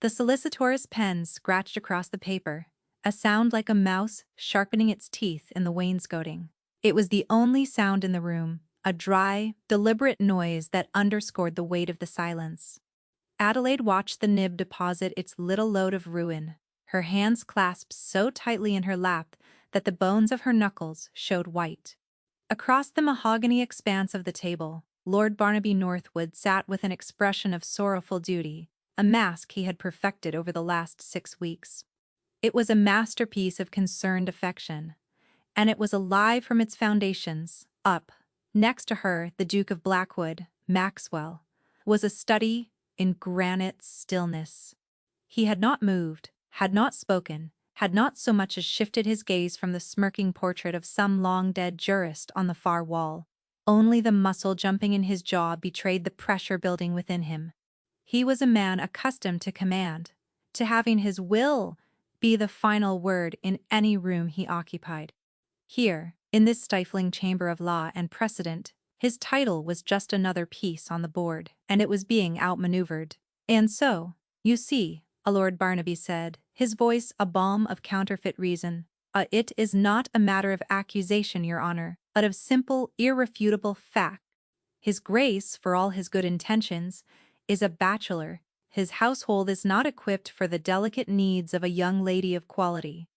The solicitor's pen scratched across the paper, a sound like a mouse sharpening its teeth in the wainscoting. It was the only sound in the room, a dry, deliberate noise that underscored the weight of the silence. Adelaide watched the nib deposit its little load of ruin, her hands clasped so tightly in her lap that the bones of her knuckles showed white. Across the mahogany expanse of the table, Lord Barnaby Northwood sat with an expression of sorrowful duty, a mask he had perfected over the last 6 weeks. It was a masterpiece of concerned affection, and it was alive from its foundations. Up, next to her, the Duke of Blackwood, Maxwell, was a study in granite stillness. He had not moved, had not spoken, had not so much as shifted his gaze from the smirking portrait of some long-dead jurist on the far wall. Only the muscle jumping in his jaw betrayed the pressure building within him. He was a man accustomed to command, to having his will be the final word in any room he occupied. Here, in this stifling chamber of law and precedent, his title was just another piece on the board, and it was being outmaneuvered. And so, you see, Lord Barnaby said, his voice a balm of counterfeit reason, it is not a matter of accusation, Your Honor, but of simple, irrefutable fact. His Grace, for all his good intentions, is a bachelor. His household is not equipped for the delicate needs of a young lady of quality.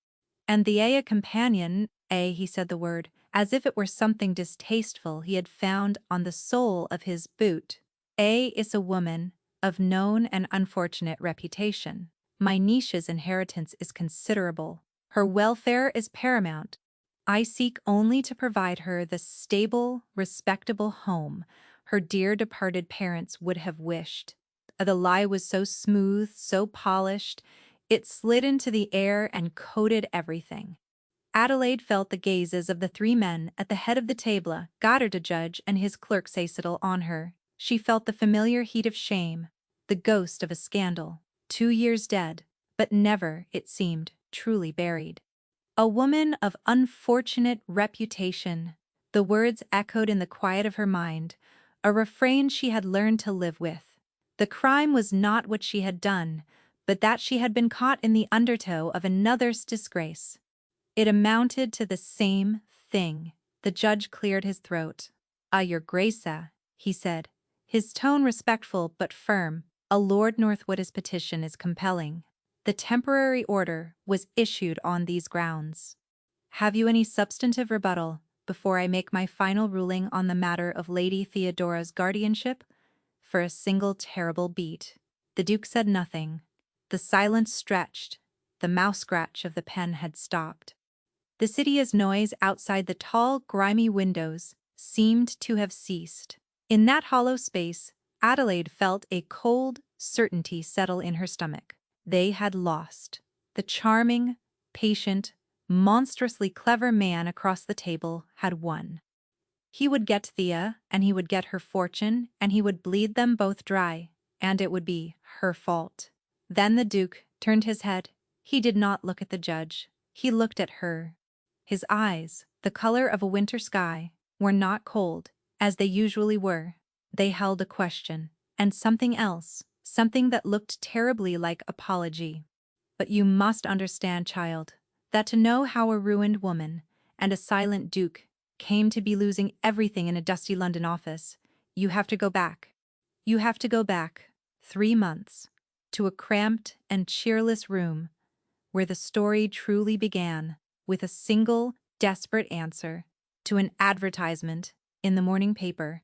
And a companion, he said the word, as if it were something distasteful he had found on the sole of his boot. Is a woman of known and unfortunate reputation. My niece's inheritance is considerable. Her welfare is paramount. I seek only to provide her the stable, respectable home her dear departed parents would have wished. The lie was so smooth, so polished, it slid into the air and coated everything. Adelaide felt the gazes of the 3 men at the head of the table, Goddard a judge and his clerk Cecil on her. She felt the familiar heat of shame, the ghost of a scandal, 2 years dead, but never, it seemed, truly buried. A woman of unfortunate reputation, the words echoed in the quiet of her mind, a refrain she had learned to live with. The crime was not what she had done, but that she had been caught in the undertow of another's disgrace. It amounted to the same thing. The judge cleared his throat. Your Grace, he said, his tone respectful but firm. Lord Northwood's petition is compelling. The temporary order was issued on these grounds. Have you any substantive rebuttal before I make my final ruling on the matter of Lady Theodora's guardianship? For a single terrible beat, the Duke said nothing. The silence stretched. The mouse-scratch of the pen had stopped. The city's noise outside the tall, grimy windows seemed to have ceased. In that hollow space, Adelaide felt a cold certainty settle in her stomach. They had lost. The charming, patient, monstrously clever man across the table had won. He would get Thea, and he would get her fortune, and he would bleed them both dry, and it would be her fault. Then the Duke turned his head. He did not look at the judge. He looked at her. His eyes, the color of a winter sky, were not cold, as they usually were. They held a question, and something else, something that looked terribly like apology. But you must understand, child, that to know how a ruined woman and a silent duke came to be losing everything in a dusty London office, you have to go back. You have to go back 3 months to a cramped and cheerless room where the story truly began with a single desperate answer to an advertisement in the morning paper.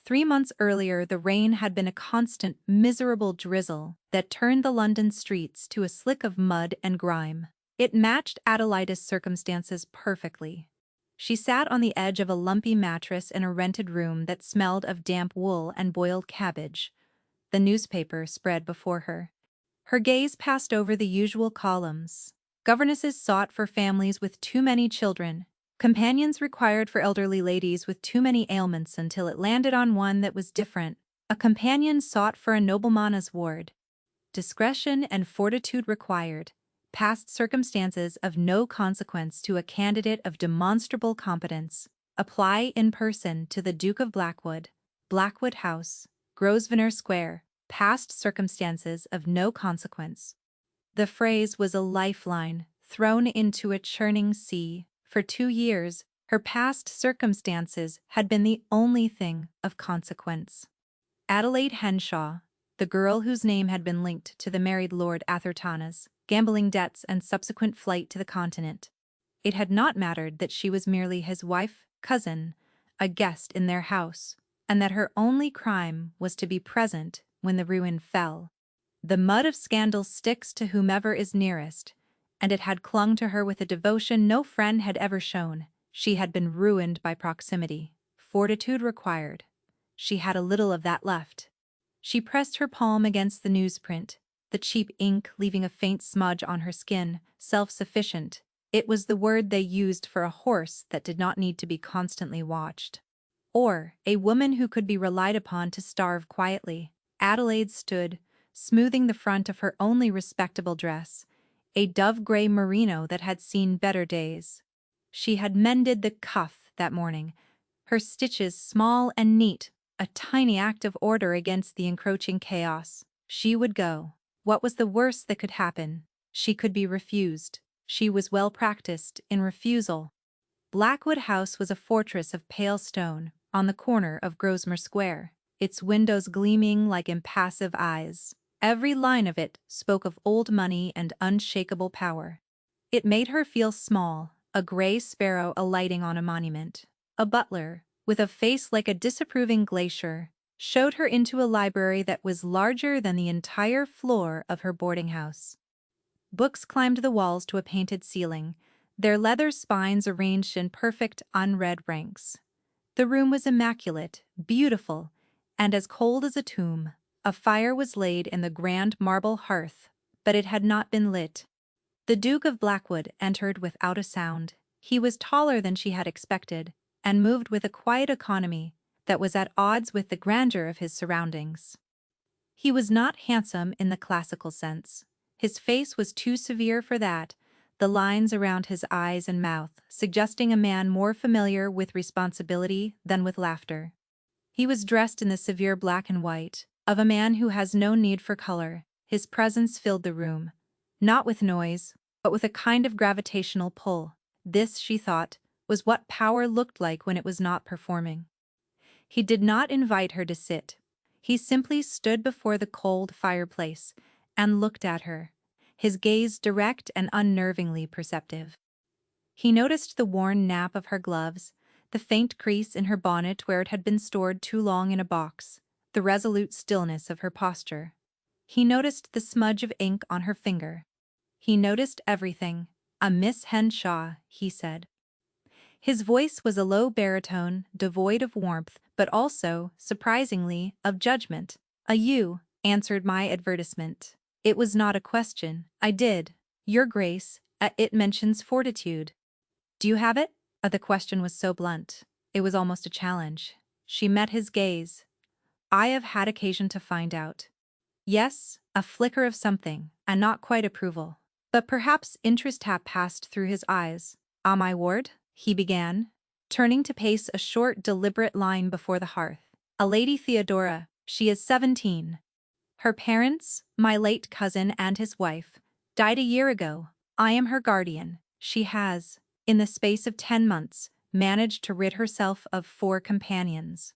3 months earlier, the rain had been a constant, miserable drizzle that turned the London streets to a slick of mud and grime. It matched Adelaida's circumstances perfectly. She sat on the edge of a lumpy mattress in a rented room that smelled of damp wool and boiled cabbage. The newspaper spread before her. Her gaze passed over the usual columns. Governesses sought for families with too many children, companions required for elderly ladies with too many ailments, until it landed on one that was different. A companion sought for a nobleman's ward. Discretion and fortitude required. Past circumstances of no consequence to a candidate of demonstrable competence. Apply in person to the Duke of Blackwood, Blackwood House, Grosvenor Square, past circumstances of no consequence. The phrase was a lifeline thrown into a churning sea. For 2 years, her past circumstances had been the only thing of consequence. Adelaide Henshaw, the girl whose name had been linked to the married Lord Atherton's gambling debts and subsequent flight to the continent. It had not mattered that she was merely his wife, cousin, a guest in their house, and that her only crime was to be present when the ruin fell. The mud of scandal sticks to whomever is nearest, and it had clung to her with a devotion no friend had ever shown. She had been ruined by proximity, fortitude required. She had a little of that left. She pressed her palm against the newsprint, the cheap ink leaving a faint smudge on her skin. Self-sufficient. It was the word they used for a horse that did not need to be constantly watched. Or a woman who could be relied upon to starve quietly. Adelaide stood, smoothing the front of her only respectable dress, a dove-gray merino that had seen better days. She had mended the cuff that morning, her stitches small and neat, a tiny act of order against the encroaching chaos. She would go. What was the worst that could happen? She could be refused. She was well practiced in refusal. Blackwood House was a fortress of pale stone on the corner of Grosvenor Square, its windows gleaming like impassive eyes. Every line of it spoke of old money and unshakable power. It made her feel small, a gray sparrow alighting on a monument. A butler, with a face like a disapproving glacier, showed her into a library that was larger than the entire floor of her boarding house. Books climbed the walls to a painted ceiling, their leather spines arranged in perfect, unread ranks. The room was immaculate, beautiful, and as cold as a tomb. A fire was laid in the grand marble hearth, but it had not been lit. The Duke of Blackwood entered without a sound. He was taller than she had expected, and moved with a quiet economy that was at odds with the grandeur of his surroundings. He was not handsome in the classical sense. His face was too severe for that, the lines around his eyes and mouth suggesting a man more familiar with responsibility than with laughter. He was dressed in the severe black and white of a man who has no need for color. His presence filled the room, not with noise, but with a kind of gravitational pull. This, she thought, was what power looked like when it was not performing. He did not invite her to sit. He simply stood before the cold fireplace and looked at her, his gaze direct and unnervingly perceptive. He noticed the worn nap of her gloves, the faint crease in her bonnet where it had been stored too long in a box, the resolute stillness of her posture. He noticed the smudge of ink on her finger. He noticed everything. "A Miss Henshaw," he said. His voice was a low baritone, devoid of warmth, but also, surprisingly, of judgment. "You," answered my advertisement. It was not a question. I did. "Your Grace, it mentions fortitude. Do you have it?" The question was so blunt. It was almost a challenge. She met his gaze. "I have had occasion to find out." Yes, a flicker of something, and not quite approval. But perhaps interest had passed through his eyes. "Ah, my ward," he began, turning to pace a short, deliberate line before the hearth. "A Lady Theodora, she is 17. Her parents, my late cousin and his wife, died a year ago. I am her guardian. She has, in the space of 10 months, managed to rid herself of 4 companions.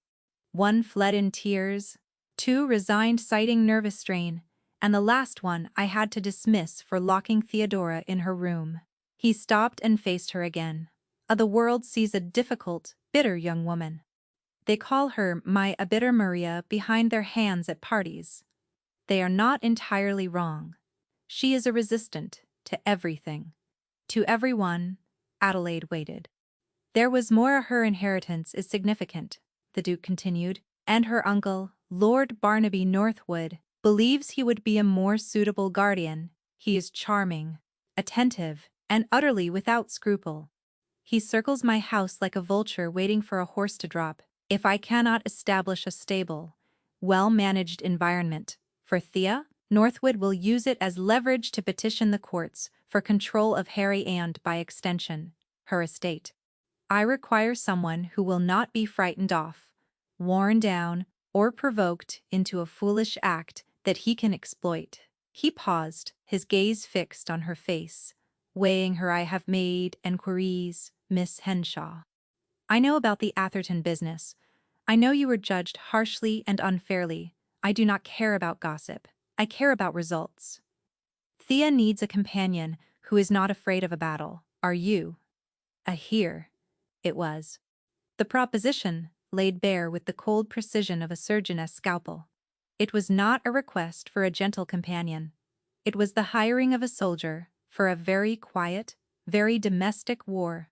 1 fled in tears, 2 resigned citing nervous strain, and the last one I had to dismiss for locking Theodora in her room." He stopped and faced her again. The world sees a difficult, bitter young woman. They call her my a bitter Maria behind their hands at parties. They are not entirely wrong. She is a resistant to everything. To everyone. Adelaide waited. "There was more. Her inheritance is significant," the Duke continued, "and her uncle, Lord Barnaby Northwood, believes he would be a more suitable guardian. He is charming, attentive, and utterly without scruple. He circles my house like a vulture waiting for a horse to drop. If I cannot establish a stable, well-managed environment for Thea, Northwood will use it as leverage to petition the courts for control of Harry and, by extension, her estate. I require someone who will not be frightened off, worn down, or provoked into a foolish act that he can exploit. He paused, his gaze fixed on her face, weighing her. I have made enquiries, Miss Henshaw. I know about the Atherton business. I know you were judged harshly and unfairly. I do not care about gossip. I care about results. Thea needs a companion who is not afraid of a battle. Are you? Here. It was. The proposition, laid bare with the cold precision of a surgeon's scalpel. It was not a request for a gentle companion. It was the hiring of a soldier for a very quiet, very domestic war.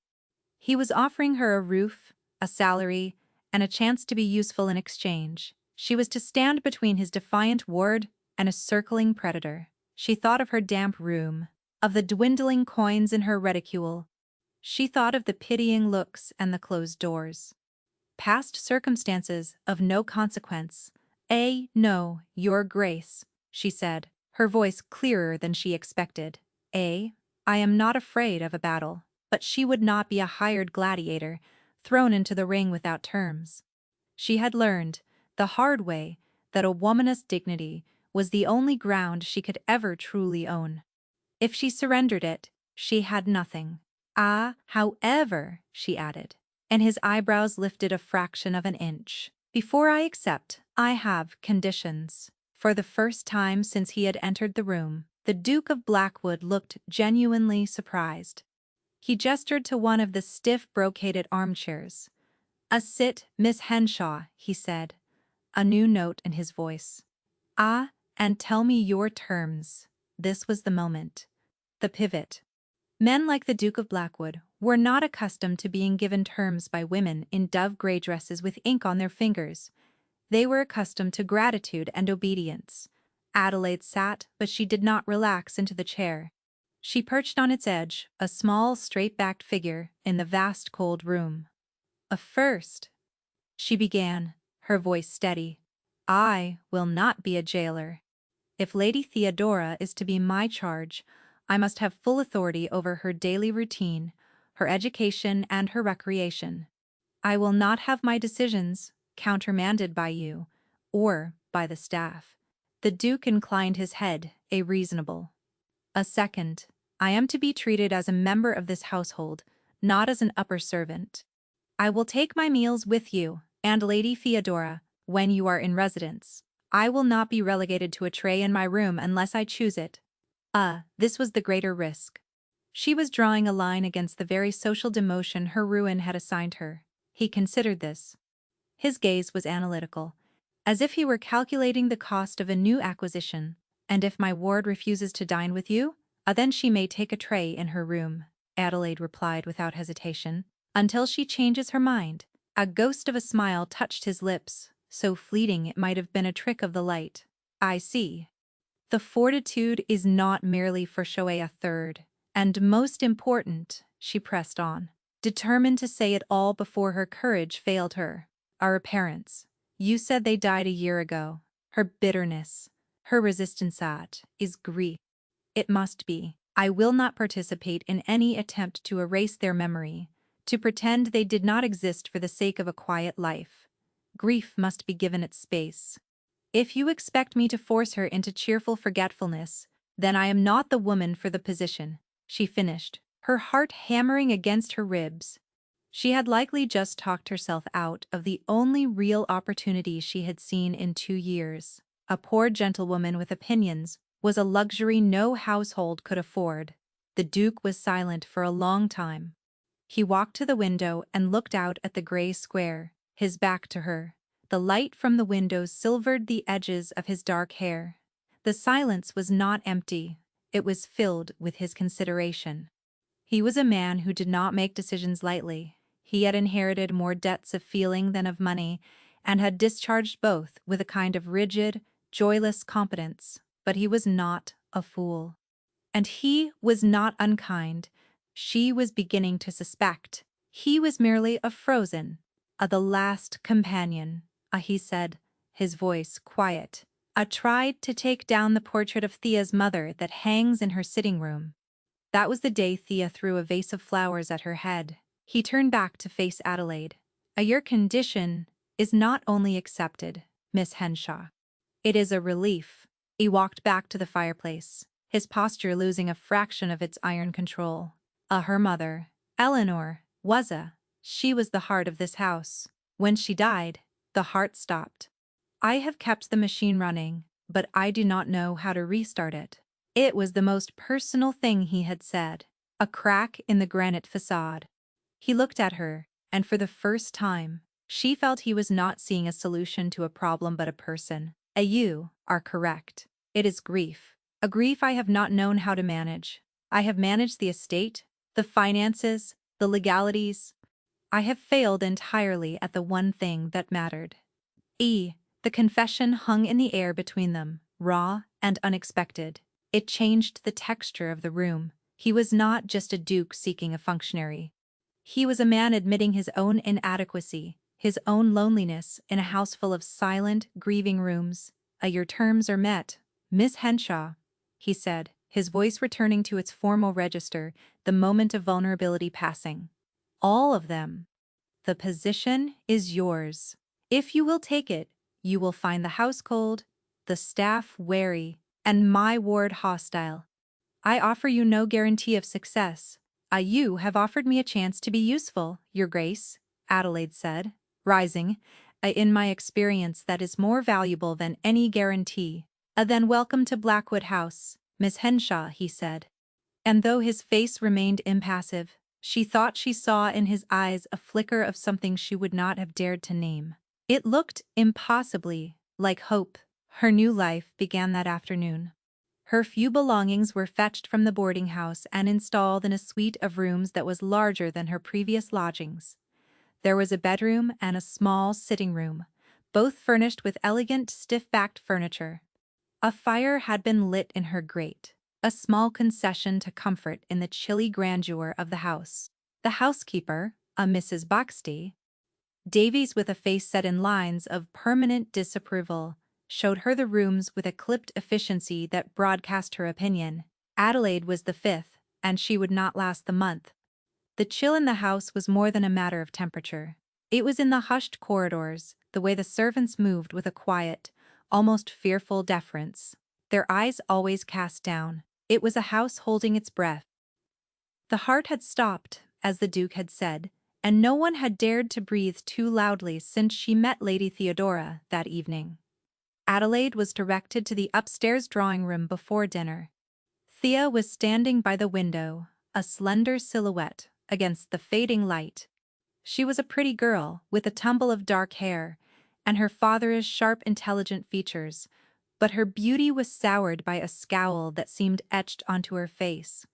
He was offering her a roof, a salary, and a chance to be useful in exchange. She was to stand between his defiant ward and a circling predator. She thought of her damp room, of the dwindling coins in her reticule. She thought of the pitying looks and the closed doors. Past circumstances of no consequence. No, Your Grace, she said, her voice clearer than she expected. I am not afraid of a battle. But she would not be a hired gladiator, thrown into the ring without terms. She had learned, the hard way, that a woman's dignity was the only ground she could ever truly own. If she surrendered it, she had nothing. However, she added, and his eyebrows lifted a fraction of an inch. Before I accept, I have conditions. For the first time since he had entered the room, the Duke of Blackwood looked genuinely surprised. He gestured to one of the stiff brocaded armchairs. "A sit, Miss Henshaw," he said, a new note in his voice. And tell me your terms." This was the moment. The pivot. Men like the Duke of Blackwood were not accustomed to being given terms by women in dove-gray dresses with ink on their fingers. They were accustomed to gratitude and obedience. Adelaide sat, but she did not relax into the chair. She perched on its edge, a small, straight-backed figure in the vast cold room. First," she began, her voice steady, "I will not be a jailer. If Lady Theodora is to be my charge, I must have full authority over her daily routine, her education and her recreation. I will not have my decisions countermanded by you, or by the staff." The Duke inclined his head, a reasonable. Second, I am to be treated as a member of this household, not as an upper servant. I will take my meals with you, and Lady Theodora, when you are in residence. I will not be relegated to a tray in my room unless I choose it. This was the greater risk. She was drawing a line against the very social demotion her ruin had assigned her. He considered this. His gaze was analytical, as if he were calculating the cost of a new acquisition. "And if my ward refuses to dine with you, then she may take a tray in her room," Adelaide replied without hesitation. "Until she changes her mind." A ghost of a smile touched his lips, so fleeting it might have been a trick of the light. "I see. The fortitude is not merely for show a third. And most important," she pressed on, determined to say it all before her courage failed her, "our parents. You said they died a year ago. Her bitterness, her resistance is grief. It must be. I will not participate in any attempt to erase their memory, to pretend they did not exist for the sake of a quiet life. Grief must be given its space. If you expect me to force her into cheerful forgetfulness, then I am not the woman for the position," she finished, her heart hammering against her ribs. She had likely just talked herself out of the only real opportunity she had seen in 2 years. A poor gentlewoman with opinions was a luxury no household could afford. The Duke was silent for a long time. He walked to the window and looked out at the grey square, his back to her. The light from the windows silvered the edges of his dark hair. The silence was not empty, it was filled with his consideration. He was a man who did not make decisions lightly. He had inherited more debts of feeling than of money, and had discharged both with a kind of rigid, joyless competence. But he was not a fool. And he was not unkind. She was beginning to suspect. He was merely a frozen, the last companion, he said, his voice quiet. Tried to take down the portrait of Thea's mother that hangs in her sitting room. That was the day Thea threw a vase of flowers at her head. He turned back to face Adelaide. Your condition is not only accepted, Miss Henshaw. It is a relief. He walked back to the fireplace, his posture losing a fraction of its iron control. Her mother, Eleanor, she was the heart of this house. When she died, the heart stopped. I have kept the machine running, but I do not know how to restart it. It was the most personal thing he had said. A crack in the granite facade. He looked at her, and for the first time, she felt he was not seeing a solution to a problem but a person. You are correct. It is grief. A grief I have not known how to manage. I have managed the estate, the finances, the legalities. I have failed entirely at the one thing that mattered. The confession hung in the air between them, raw and unexpected. It changed the texture of the room. He was not just a duke seeking a functionary. He was a man admitting his own inadequacy, his own loneliness in a house full of silent, grieving rooms. Your terms are met, Miss Henshaw, he said, his voice returning to its formal register, the moment of vulnerability passing. All of them. The position is yours. If you will take it, you will find the house cold, the staff wary, and my ward hostile. I offer you no guarantee of success. You have offered me a chance to be useful, Your Grace, Adelaide said, rising. In my experience, that is more valuable than any guarantee. Then welcome to Blackwood House, Miss Henshaw, he said. And though his face remained impassive, she thought she saw in his eyes a flicker of something she would not have dared to name. It looked impossibly like hope. Her new life began that afternoon. Her few belongings were fetched from the boarding house and installed in a suite of rooms that was larger than her previous lodgings. There was a bedroom and a small sitting room, both furnished with elegant, stiff-backed furniture. A fire had been lit in her grate, a small concession to comfort in the chilly grandeur of the house. The housekeeper, a Mrs. Buxty, Davies with a face set in lines of permanent disapproval, showed her the rooms with a clipped efficiency that broadcast her opinion. Adelaide was the fifth, and she would not last the month. The chill in the house was more than a matter of temperature. It was in the hushed corridors, the way the servants moved with a quiet, almost fearful deference, their eyes always cast down. It was a house holding its breath. The heart had stopped, as the Duke had said, and no one had dared to breathe too loudly since she met Lady Theodora that evening. Adelaide was directed to the upstairs drawing-room before dinner. Thea was standing by the window, a slender silhouette against the fading light. She was a pretty girl, with a tumble of dark hair, and her father's sharp, intelligent features, but her beauty was soured by a scowl that seemed etched onto her face.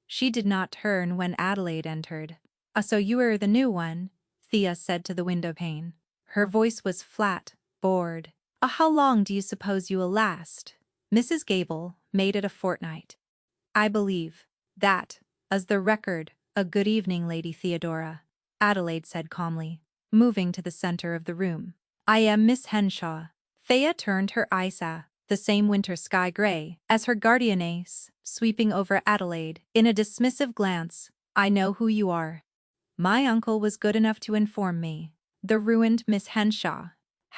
She did not turn when Adelaide entered. So you are the new one," Thea said to the windowpane. Her voice was flat, bored. How long do you suppose you will last?" Mrs. Gable made it a fortnight. "I believe that, as the record, a good evening, Lady Theodora," Adelaide said calmly, moving to the center of the room. "I am Miss Henshaw." Thea turned her eyes the same winter sky gray as her guardianess, sweeping over Adelaide in a dismissive glance. "I know who you are. My uncle was good enough to inform me. The ruined Miss Henshaw.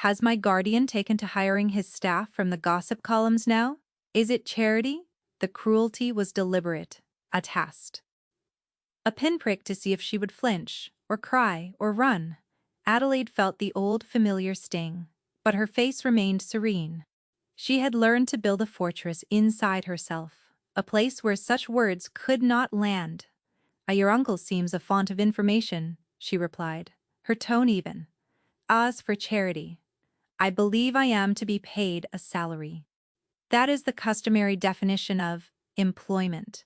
Has my guardian taken to hiring his staff from the gossip columns now? Is it charity?" The cruelty was deliberate, a test. A pinprick to see if she would flinch, or cry, or run. Adelaide felt the old familiar sting, but her face remained serene. She had learned to build a fortress inside herself, a place where such words could not land. Your uncle seems a font of information," she replied, her tone even. "As for charity, I believe I am to be paid a salary. That is the customary definition of employment,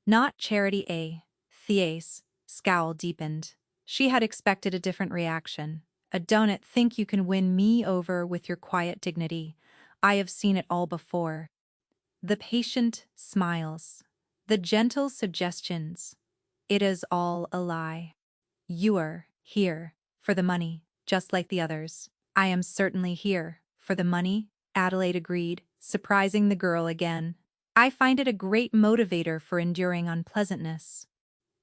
not charity." Thea's scowl deepened. She had expected a different reaction. "Don't think you can win me over with your quiet dignity. I have seen it all before." The patient smiles, the gentle suggestions. It is all a lie. You are here for the money, just like the others. "I am certainly here for the money," Adelaide agreed, surprising the girl again. "I find it a great motivator for enduring unpleasantness.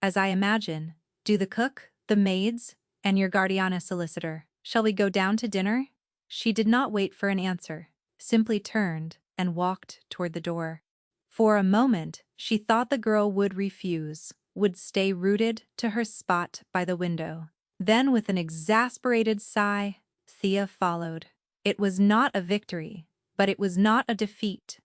As I imagine, do the cook, the maids, and your guardiana solicitor. Shall we go down to dinner?" She did not wait for an answer, simply turned and walked toward the door. For a moment, she thought the girl would refuse, would stay rooted to her spot by the window. Then, with an exasperated sigh, Thea followed. It was not a victory, but it was not a defeat.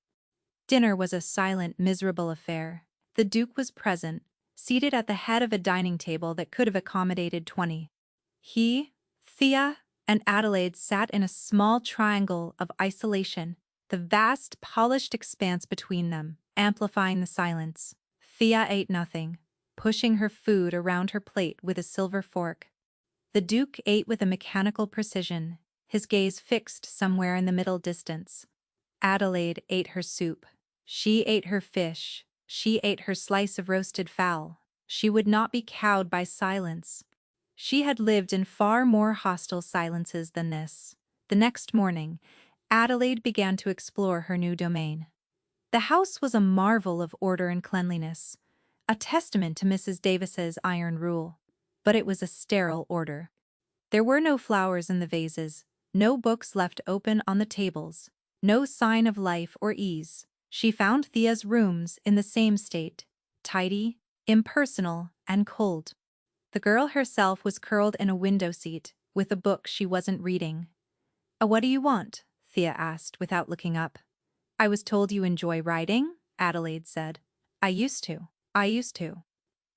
Dinner was a silent, miserable affair. The Duke was present, seated at the head of a dining table that could have accommodated 20. He, Thea, and Adelaide sat in a small triangle of isolation, the vast, polished expanse between them, amplifying the silence. Thea ate nothing, pushing her food around her plate with a silver fork. The Duke ate with a mechanical precision, his gaze fixed somewhere in the middle distance. Adelaide ate her soup. She ate her fish. She ate her slice of roasted fowl. She would not be cowed by silence. She had lived in far more hostile silences than this. The next morning, Adelaide began to explore her new domain. The house was a marvel of order and cleanliness, a testament to Mrs. Davis's iron rule. But it was a sterile order. There were no flowers in the vases, no books left open on the tables, no sign of life or ease. She found Thea's rooms in the same state, tidy, impersonal, and cold. The girl herself was curled in a window seat, with a book she wasn't reading. What do you want?" Thea asked without looking up. "I was told you enjoy writing," Adelaide said. I used to.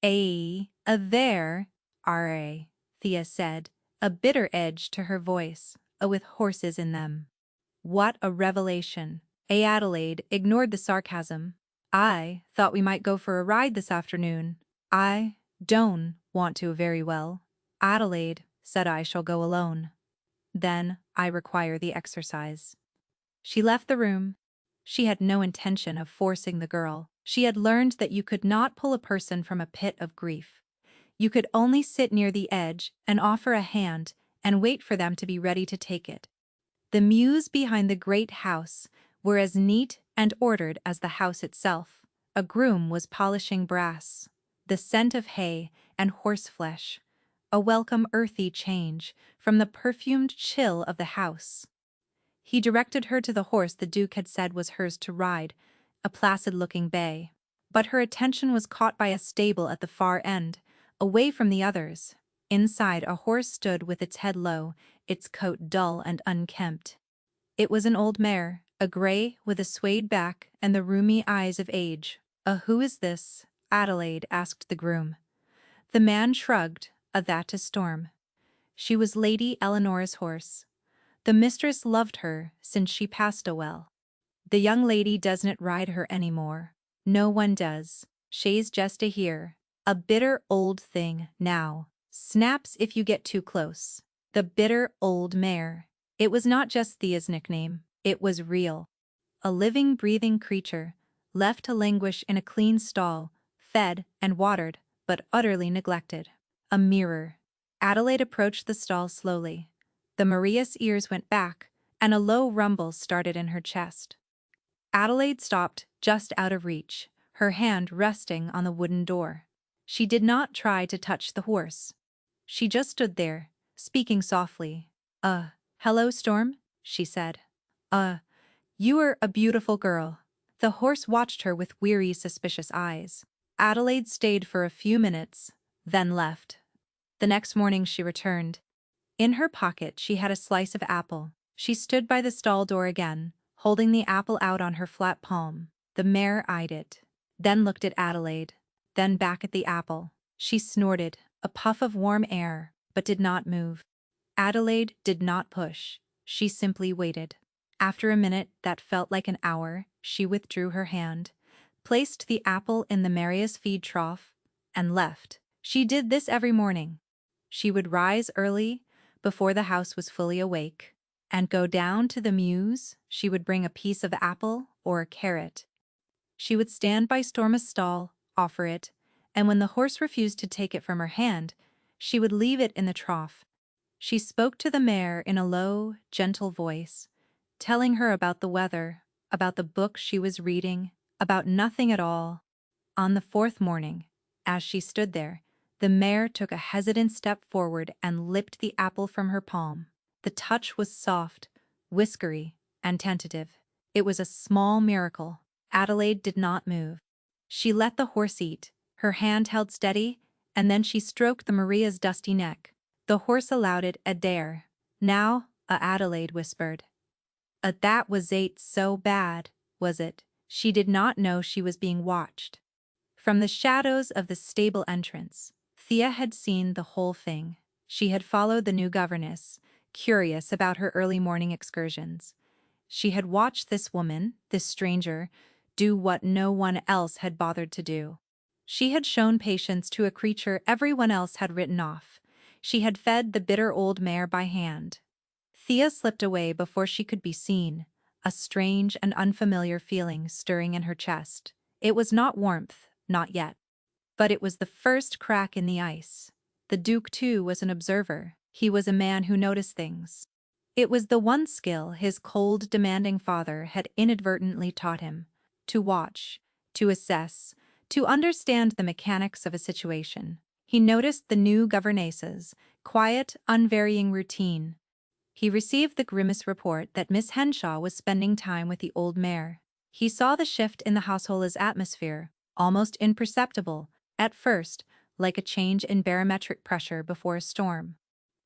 There, R.A., Thea said, a bitter edge to her voice, with horses in them. What a revelation. Adelaide ignored the sarcasm. "I thought we might go for a ride this afternoon. I don't want to very well." Adelaide said, "I shall go alone. Then I require the exercise." She left the room. She had no intention of forcing the girl. She had learned that you could not pull a person from a pit of grief. You could only sit near the edge and offer a hand and wait for them to be ready to take it. The mews behind the great house were as neat and ordered as the house itself. A groom was polishing brass. The scent of hay and horseflesh, a welcome earthy change from the perfumed chill of the house. He directed her to the horse the Duke had said was hers to ride, a placid-looking bay. But her attention was caught by a stable at the far end, away from the others. Inside, a horse stood with its head low, its coat dull and unkempt. It was an old mare, a gray with a swayed back and the rheumy eyes of age. Who is this?" Adelaide asked the groom. The man shrugged, that to Storm. She was Lady Eleanor's horse. The mistress loved her since she passed away. The young lady doesn't ride her anymore. No one does. She's just a bitter old thing now. Snaps if you get too close. The bitter old mare. It was not just Thea's nickname. It was real. A living, breathing creature, left to languish in a clean stall, fed and watered, but utterly neglected. A mirror. Adelaide approached the stall slowly. The Maria's ears went back, and a low rumble started in her chest. Adelaide stopped just out of reach, her hand resting on the wooden door. She did not try to touch the horse. She just stood there, speaking softly. Hello, Storm," she said. You are a beautiful girl." The horse watched her with weary, suspicious eyes. Adelaide stayed for a few minutes, then left. The next morning she returned. In her pocket she had a slice of apple. She stood by the stall door again, holding the apple out on her flat palm. The mare eyed it, then looked at Adelaide, then back at the apple. She snorted, a puff of warm air, but did not move. Adelaide did not push. She simply waited. After a minute that felt like an hour, she withdrew her hand, placed the apple in the Mare's feed trough, and left. She did this every morning. She would rise early, before the house was fully awake, and go down to the mews. She would bring a piece of apple or a carrot. She would stand by Storma's stall, offer it, and when the horse refused to take it from her hand, she would leave it in the trough. She spoke to the mare in a low, gentle voice, telling her about the weather, about the book she was reading, about nothing at all. On the fourth morning, as she stood there, the mare took a hesitant step forward and lipped the apple from her palm. The touch was soft, whiskery, and tentative. It was a small miracle. Adelaide did not move. She let the horse eat, her hand held steady, and then she stroked the Maria's dusty neck. The horse allowed it a dare. Now, Adelaide whispered. That was ain't so bad, was it? She did not know she was being watched. From the shadows of the stable entrance, Thea had seen the whole thing. She had followed the new governess, curious about her early morning excursions. She had watched this woman, this stranger, do what no one else had bothered to do. She had shown patience to a creature everyone else had written off. She had fed the bitter old mare by hand. Thea slipped away before she could be seen, a strange and unfamiliar feeling stirring in her chest. It was not warmth, not yet. But it was the first crack in the ice. The Duke, too, was an observer. He was a man who noticed things. It was the one skill his cold, demanding father had inadvertently taught him: to watch, to assess, to understand the mechanics of a situation. He noticed the new governess's quiet, unvarying routine. He received the grimace report that Miss Henshaw was spending time with the old mare. He saw the shift in the household's atmosphere, almost imperceptible, at first, like a change in barometric pressure before a storm.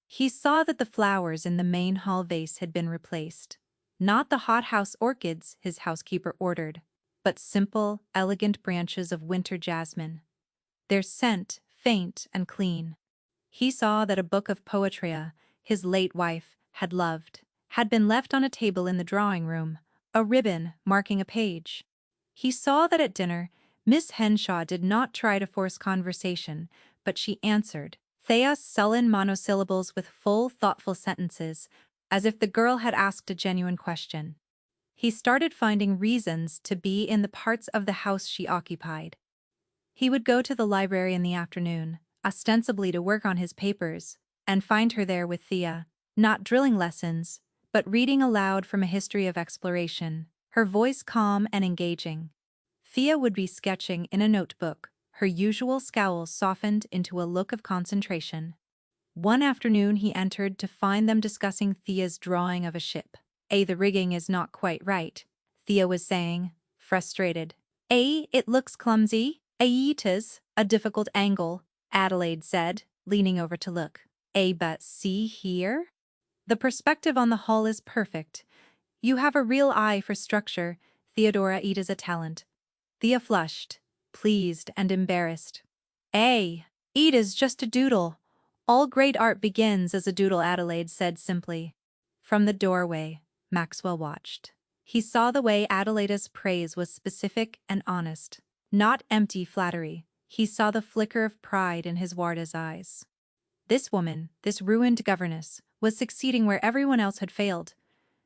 He saw that the flowers in the main hall vase had been replaced. Not the hothouse orchids his housekeeper ordered, but simple, elegant branches of winter jasmine. Their scent, faint and clean. He saw that a book of poetry his late wife had loved had been left on a table in the drawing room, a ribbon marking a page. He saw that at dinner, Miss Henshaw did not try to force conversation, but she answered Thea's sullen monosyllables with full, thoughtful sentences, as if the girl had asked a genuine question. He started finding reasons to be in the parts of the house she occupied. He would go to the library in the afternoon, ostensibly to work on his papers, and find her there with Thea, not drilling lessons, but reading aloud from a history of exploration, her voice calm and engaging. Thea would be sketching in a notebook, her usual scowl softened into a look of concentration. One afternoon he entered to find them discussing Thea's drawing of a ship. The rigging is not quite right," Thea was saying, frustrated. It looks clumsy. It is a difficult angle," Adelaide said, leaning over to look. But see here? The perspective on the hull is perfect. You have a real eye for structure. Theodora, it is a talent." Thea flushed, pleased and embarrassed. It is just a doodle. All great art begins as a doodle," Adelaide said simply. From the doorway, Maxwell watched. He saw the way Adelaide's praise was specific and honest, not empty flattery. He saw the flicker of pride in his Warda's eyes. This woman, this ruined governess, was succeeding where everyone else had failed.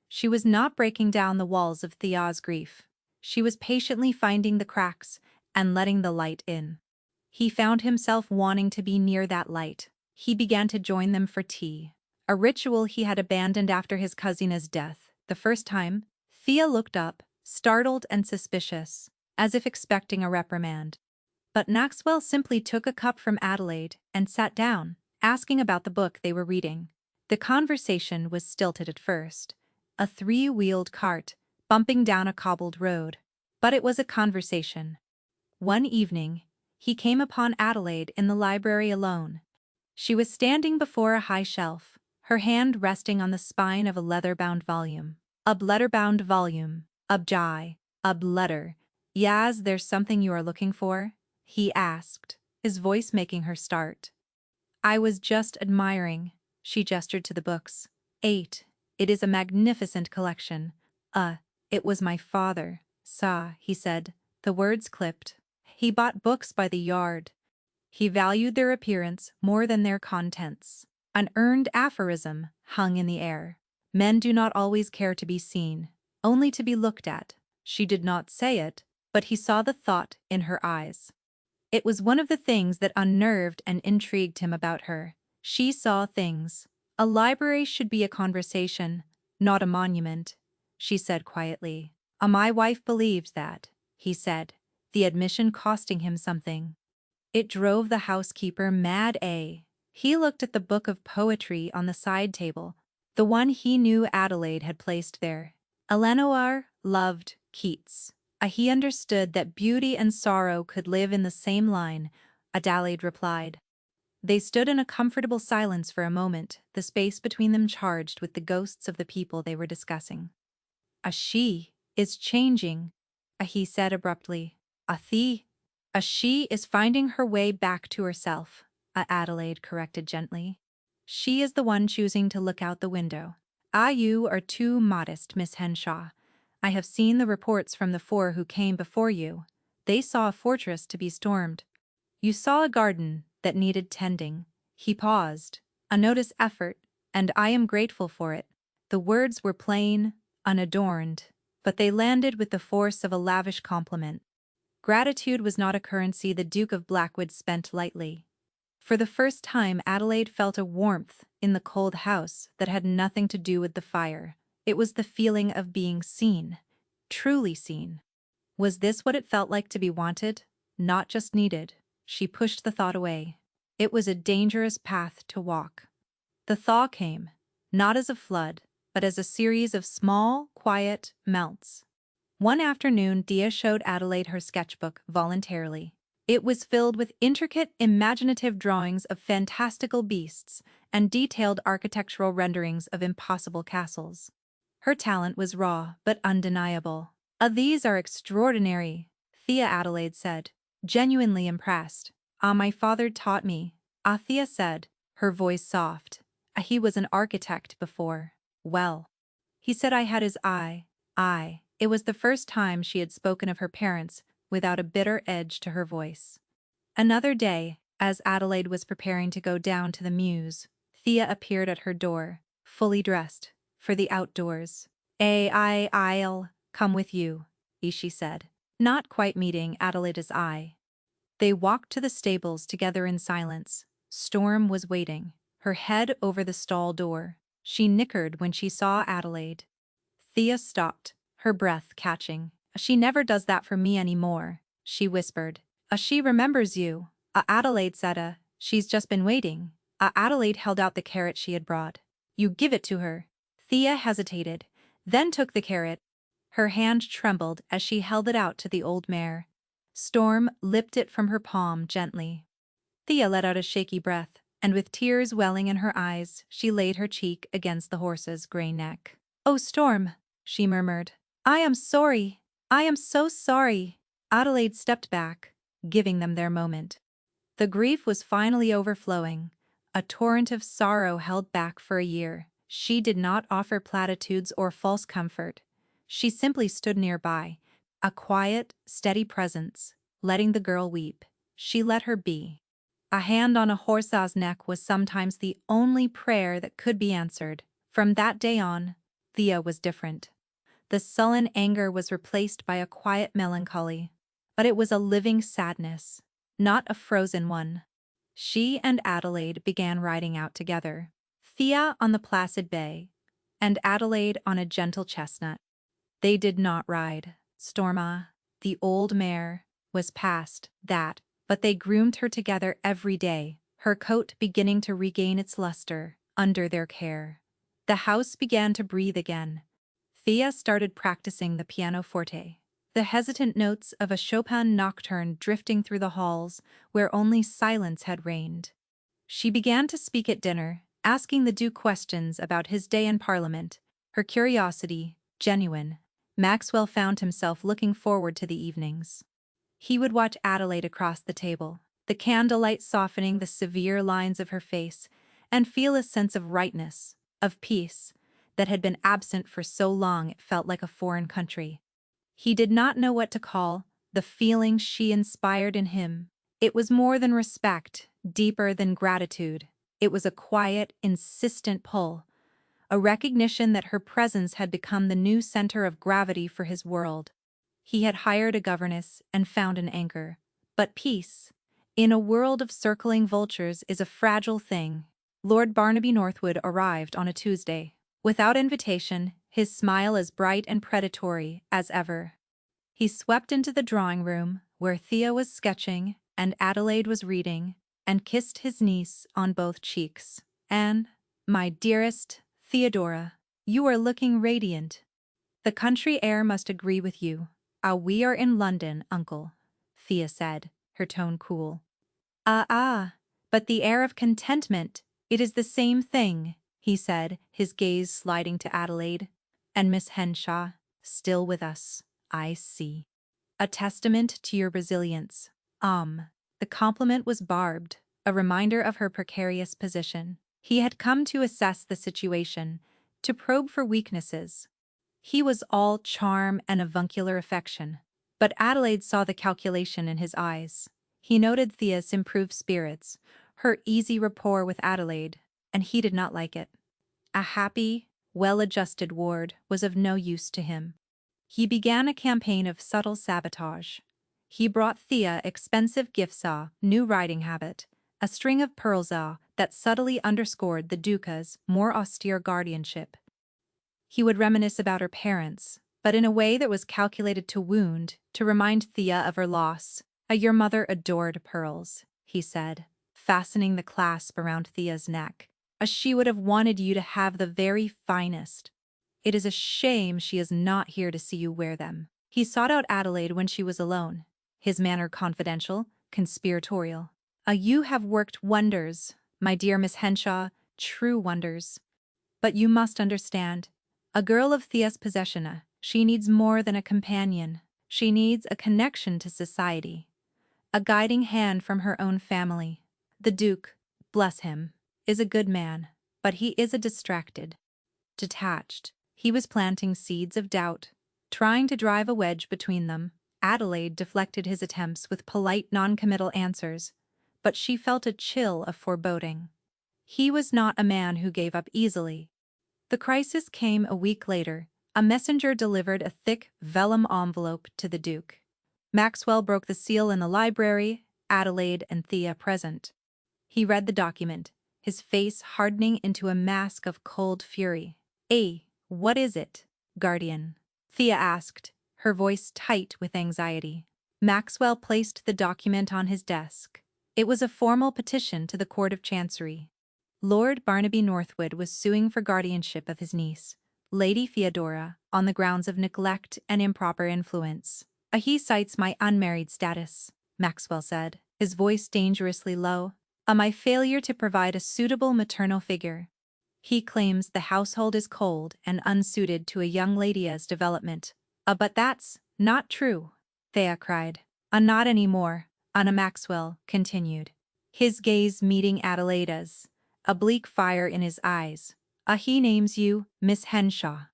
She was not breaking down the walls of Thea's grief. She was patiently finding the cracks and letting the light in. He found himself wanting to be near that light. He began to join them for tea, a ritual he had abandoned after his cousin's death. The first time, Thea looked up, startled and suspicious, as if expecting a reprimand. But Maxwell simply took a cup from Adelaide and sat down, asking about the book they were reading. The conversation was stilted at first, a three-wheeled cart bumping down a cobbled road. But it was a conversation. One evening, he came upon Adelaide in the library alone. She was standing before a high shelf, her hand resting on the spine of a leather-bound volume. A leather-bound volume. A letter. Yaz, there's something you are looking for? He asked, his voice making her start. I was just admiring. She gestured to the books. It is a magnificent collection. It was my father. He said. The words clipped. He bought books by the yard. He valued their appearance more than their contents. An earned aphorism hung in the air. Men do not always care to be seen, only to be looked at. She did not say it, but he saw the thought in her eyes. It was one of the things that unnerved and intrigued him about her. She saw things. A library should be a conversation, not a monument, she said quietly. My wife believed that, he said, the admission costing him something. It drove the housekeeper mad. He looked at the book of poetry on the side table, the one he knew Adelaide had placed there. Eleanor loved Keats. He understood that beauty and sorrow could live in the same line, Adelaide replied. They stood in a comfortable silence for a moment, the space between them charged with the ghosts of the people they were discussing. A she is changing, he said abruptly. A she is finding her way back to herself, Adelaide corrected gently. She is the one choosing to look out the window. You are too modest, Miss Henshaw. I have seen the reports from the four who came before you. They saw a fortress to be stormed. You saw a garden that needed tending. He paused, a notice effort, and I am grateful for it. The words were plain, unadorned, but they landed with the force of a lavish compliment. Gratitude was not a currency the Duke of Blackwood spent lightly. For the first time, Adelaide felt a warmth in the cold house that had nothing to do with the fire. It was the feeling of being seen, truly seen. Was this what it felt like to be wanted, not just needed? She pushed the thought away. It was a dangerous path to walk. The thaw came, not as a flood, but as a series of small, quiet melts. One afternoon, Dia showed Adelaide her sketchbook voluntarily. It was filled with intricate, imaginative drawings of fantastical beasts and detailed architectural renderings of impossible castles. Her talent was raw but undeniable. These are extraordinary," Thea Adelaide said, genuinely impressed. My father taught me," Thea said, her voice soft. He was an architect before. Well. He said I had his eye. It was the first time she had spoken of her parents without a bitter edge to her voice. Another day, as Adelaide was preparing to go down to the mews, Thea appeared at her door, fully dressed, for the outdoors. I'll come with you, she said, not quite meeting Adelaide's eye. They walked to the stables together in silence. Storm was waiting, her head over the stall door. She nickered when she saw Adelaide. Thea stopped, her breath catching. She never does that for me anymore, she whispered. She remembers you, Adelaide said. She's just been waiting. Adelaide held out the carrot she had brought. You give it to her. Thea hesitated, then took the carrot. Her hand trembled as she held it out to the old mare. Storm lipped it from her palm gently. Thea let out a shaky breath, and with tears welling in her eyes, she laid her cheek against the horse's gray neck. Oh, Storm, she murmured. I am sorry. I am so sorry. Adelaide stepped back, giving them their moment. The grief was finally overflowing, a torrent of sorrow held back for a year. She did not offer platitudes or false comfort. She simply stood nearby, a quiet, steady presence, letting the girl weep. She let her be. A hand on a horse's neck was sometimes the only prayer that could be answered. From that day on, Thea was different. The sullen anger was replaced by a quiet melancholy, but it was a living sadness, not a frozen one. She and Adelaide began riding out together, Thea on the placid bay, and Adelaide on a gentle chestnut. They did not ride. Storma, the old mare, was past that, but they groomed her together every day, her coat beginning to regain its luster under their care. The house began to breathe again. Thea started practicing the pianoforte, the hesitant notes of a Chopin nocturne drifting through the halls where only silence had reigned. She began to speak at dinner, asking the Duke questions about his day in Parliament, her curiosity genuine. Maxwell found himself looking forward to the evenings. He would watch Adelaide across the table, the candlelight softening the severe lines of her face, and feel a sense of rightness, of peace, that had been absent for so long it felt like a foreign country. He did not know what to call the feeling she inspired in him. It was more than respect, deeper than gratitude. It was a quiet, insistent pull, a recognition that her presence had become the new center of gravity for his world. He had hired a governess and found an anchor. But peace, in a world of circling vultures, is a fragile thing. Lord Barnaby Northwood arrived on a Tuesday. Without invitation, his smile as bright and predatory as ever. He swept into the drawing room, where Thea was sketching and Adelaide was reading, and kissed his niece on both cheeks. "Anne, my dearest," Theodora, you are looking radiant. The country air must agree with you. We are in London, uncle, Thea said, her tone cool. But the air of contentment, it is the same thing, he said, his gaze sliding to Adelaide. And Miss Henshaw, still with us, I see. A testament to your resilience. The compliment was barbed, a reminder of her precarious position. He had come to assess the situation, to probe for weaknesses. He was all charm and avuncular affection. But Adelaide saw the calculation in his eyes. He noted Thea's improved spirits, her easy rapport with Adelaide, and he did not like it. A happy, well-adjusted ward was of no use to him. He began a campaign of subtle sabotage. He brought Thea expensive gifts, a new riding habit, a string of pearls that subtly underscored the Duca's more austere guardianship. He would reminisce about her parents, but in a way that was calculated to wound, to remind Thea of her loss. Your mother adored pearls, he said, fastening the clasp around Thea's neck. She would have wanted you to have the very finest. It is a shame she is not here to see you wear them. He sought out Adelaide when she was alone, his manner confidential, conspiratorial. You have worked wonders, my dear Miss Henshaw, true wonders. But you must understand, a girl of Thea's possession, she needs more than a companion. She needs a connection to society, a guiding hand from her own family. The Duke, bless him, is a good man, but he is a distracted, detached. He was planting seeds of doubt, trying to drive a wedge between them. Adelaide deflected his attempts with polite non-committal answers, but she felt a chill of foreboding. He was not a man who gave up easily. The crisis came a week later. A messenger delivered a thick vellum envelope to the Duke. Maxwell broke the seal in the library, Adelaide and Thea present. He read the document, his face hardening into a mask of cold fury. What is it, guardian? Thea asked, her voice tight with anxiety. Maxwell placed the document on his desk. It was a formal petition to the Court of Chancery. Lord Barnaby Northwood was suing for guardianship of his niece, Lady Theodora, on the grounds of neglect and improper influence. He cites my unmarried status, Maxwell said, his voice dangerously low. My failure to provide a suitable maternal figure. He claims the household is cold and unsuited to a young lady's development. But that's not true, Thea cried. Not anymore, Anna Maxwell continued, his gaze meeting Adelaide's, a bleak fire in his eyes. He names you Miss Henshaw.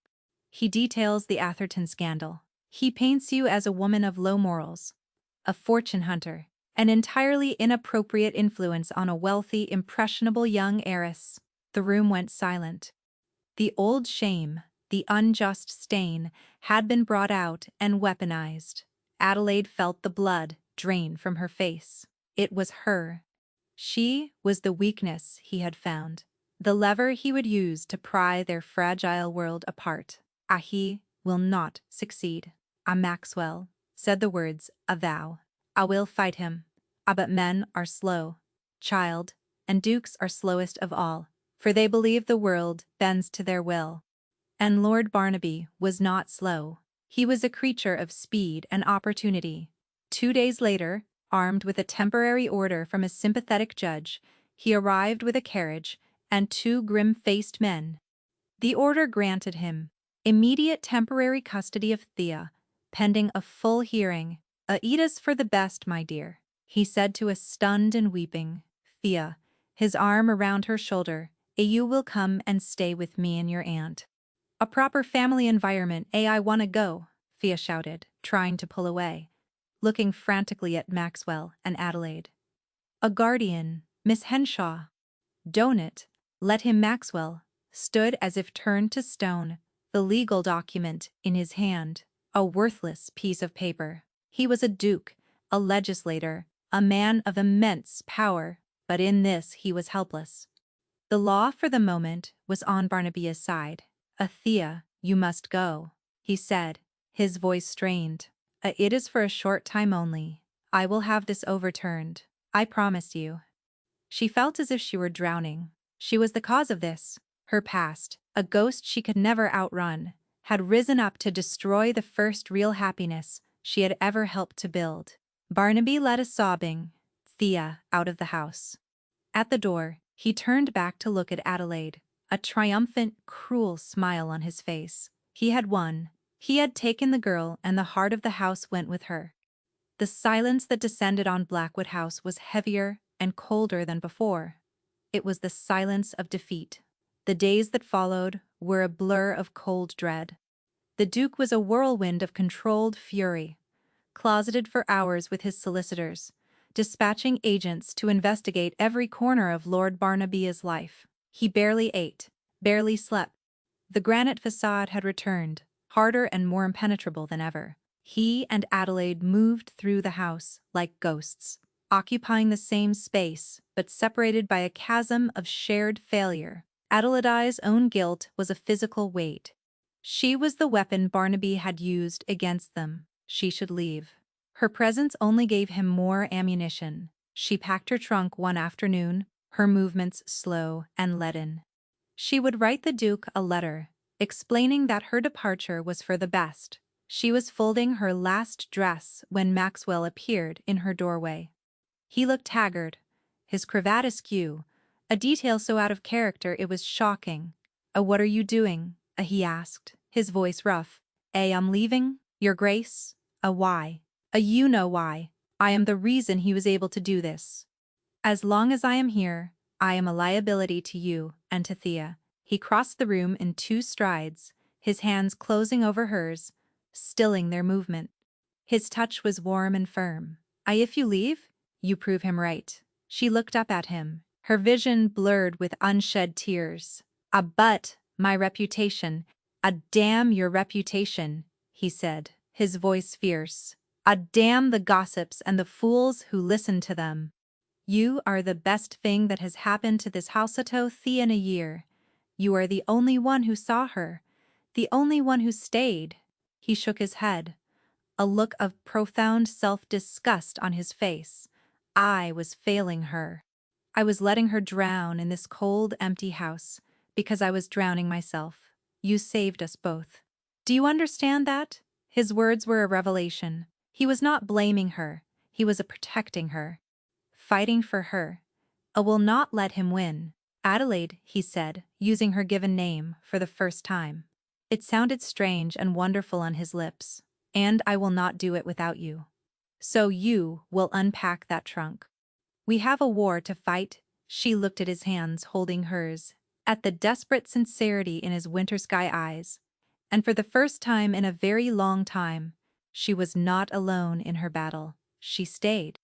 He details the Atherton scandal. He paints you as a woman of low morals, a fortune hunter, an entirely inappropriate influence on a wealthy, impressionable young heiress. The room went silent. The old shame, the unjust stain, had been brought out and weaponized. Adelaide felt the blood drain from her face. It was her. She was the weakness he had found, the lever he would use to pry their fragile world apart. He will not succeed. Maxwell said the words, a vow. I will fight him. But men are slow, child, and dukes are slowest of all, for they believe the world bends to their will. And Lord Barnaby was not slow. He was a creature of speed and opportunity. 2 days later, armed with a temporary order from a sympathetic judge, he arrived with a carriage and 2 grim-faced men. The order granted him immediate temporary custody of Thea, pending a full hearing. It is for the best, my dear, he said to a stunned and weeping Thea, his arm around her shoulder. You will come and stay with me and your aunt. A proper family environment. I wanna go, Thea shouted, trying to pull away, looking frantically at Maxwell and Adelaide. A guardian, Miss Henshaw. Don't it? Let him. Maxwell stood as if turned to stone, the legal document in his hand, a worthless piece of paper. He was a duke, a legislator, a man of immense power, but in this he was helpless. The law for the moment was on Barnaby's side. Thea, you must go, he said, his voice strained. It is for a short time only. I will have this overturned. I promise you. She felt as if she were drowning. She was the cause of this. Her past, a ghost she could never outrun, had risen up to destroy the first real happiness she had ever helped to build. Barnaby led a sobbing Thea out of the house. At the door, he turned back to look at Adelaide, a triumphant, cruel smile on his face. He had won. He had taken the girl, and the heart of the house went with her. The silence that descended on Blackwood House was heavier and colder than before. It was the silence of defeat. The days that followed were a blur of cold dread. The Duke was a whirlwind of controlled fury, closeted for hours with his solicitors, dispatching agents to investigate every corner of Lord Barnaby's life. He barely ate, barely slept. The granite facade had returned, harder and more impenetrable than ever. He and Adelaide moved through the house like ghosts, occupying the same space, but separated by a chasm of shared failure. Adelaide's own guilt was a physical weight. She was the weapon Barnaby had used against them. She should leave. Her presence only gave him more ammunition. She packed her trunk one afternoon, her movements slow and leaden. She would write the Duke a letter, explaining that her departure was for the best. She was folding her last dress when Maxwell appeared in her doorway. He looked haggard, his cravat askew, a detail so out of character it was shocking. What are you doing?" He asked, his voice rough. I'm leaving, Your Grace." Why?" You know why. I am the reason he was able to do this. As long as I am here, I am a liability to you and to Thea." He crossed the room in 2 strides, his hands closing over hers, stilling their movement. His touch was warm and firm. If you leave, you prove him right." She looked up at him, her vision blurred with unshed tears. But my reputation." Damn your reputation," he said, his voice fierce. Damn the gossips and the fools who listen to them. You are the best thing that has happened to this Halsato Thea in a year. You are the only one who saw her, the only one who stayed." He shook his head, a look of profound self-disgust on his face. "I was failing her. I was letting her drown in this cold, empty house, because I was drowning myself. You saved us both. Do you understand that?" His words were a revelation. He was not blaming her, he was protecting her. Fighting for her. Will not let him win. "Adelaide," he said, using her given name for the first time. It sounded strange and wonderful on his lips. "And I will not do it without you. So you will unpack that trunk. We have a war to fight." She looked at his hands holding hers, at the desperate sincerity in his winter sky eyes. And for the first time in a very long time, she was not alone in her battle. She stayed.